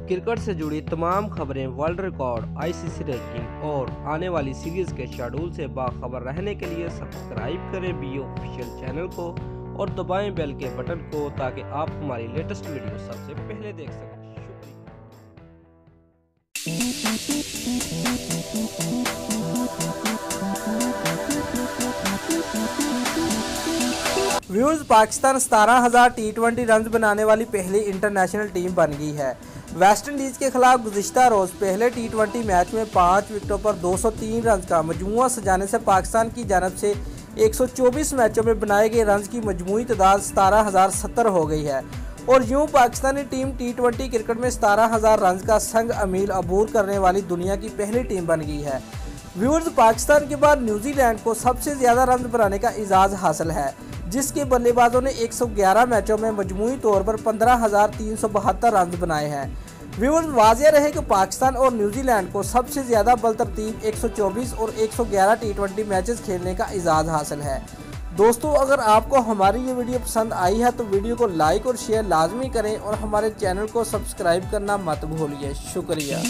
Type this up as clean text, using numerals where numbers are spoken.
Cricket से जुड़ी तमाम खबरें, वर्ल्ड रिकॉर्ड, आईसीसी रैंकिंग और आने वाली सीरीज के शेड्यूल से बाखबर रहने के लिए सब्सक्राइब करें बी ऑफिशियल चैनल को और दबाएं बेल के बटन को ताकि आप हमारी लेटेस्ट वीडियो सबसे पहले देख सकें। व्यूअर्स, पाकिस्तान 17,000 टी20 रन बनाने वाली पहली इंटरनेशनल टीम बन गई है। वेस्ट इंडीज़ के खिलाफ गुज़िश्ता रोज़ पहले टी20 मैच में 5 विकेटों पर 203 रन का मजमूआ सजाने से पाकिस्तान की जानब से 124 मैचों में बनाए गए रन की मजमूई तादाद 17,070 हो गई है और यूं पाकिस्तानी टीम टी20 क्रिकेट में 17,000 रन का संग अमील अबूर करने वाली दुनिया की पहली टीम बन गई है। व्यूअर्स, पाकिस्तान के बाद न्यूजीलैंड को सबसे ज़्यादा रन बनाने का एजाज़ हासिल है, जिसके बल्लेबाजों ने 111 मैचों में मजमूई तौर पर 15,372 रन बनाए हैं। व्यूअर्स, वाज़ेह रहे कि पाकिस्तान और न्यूजीलैंड को सबसे ज़्यादा बलतरतीब 124 और 111 टी20 मैचेस खेलने का एजाज़ हासिल है। दोस्तों, अगर आपको हमारी ये वीडियो पसंद आई है तो वीडियो को लाइक और शेयर लाजमी करें और हमारे चैनल को सब्सक्राइब करना मत भूलिए। शुक्रिया।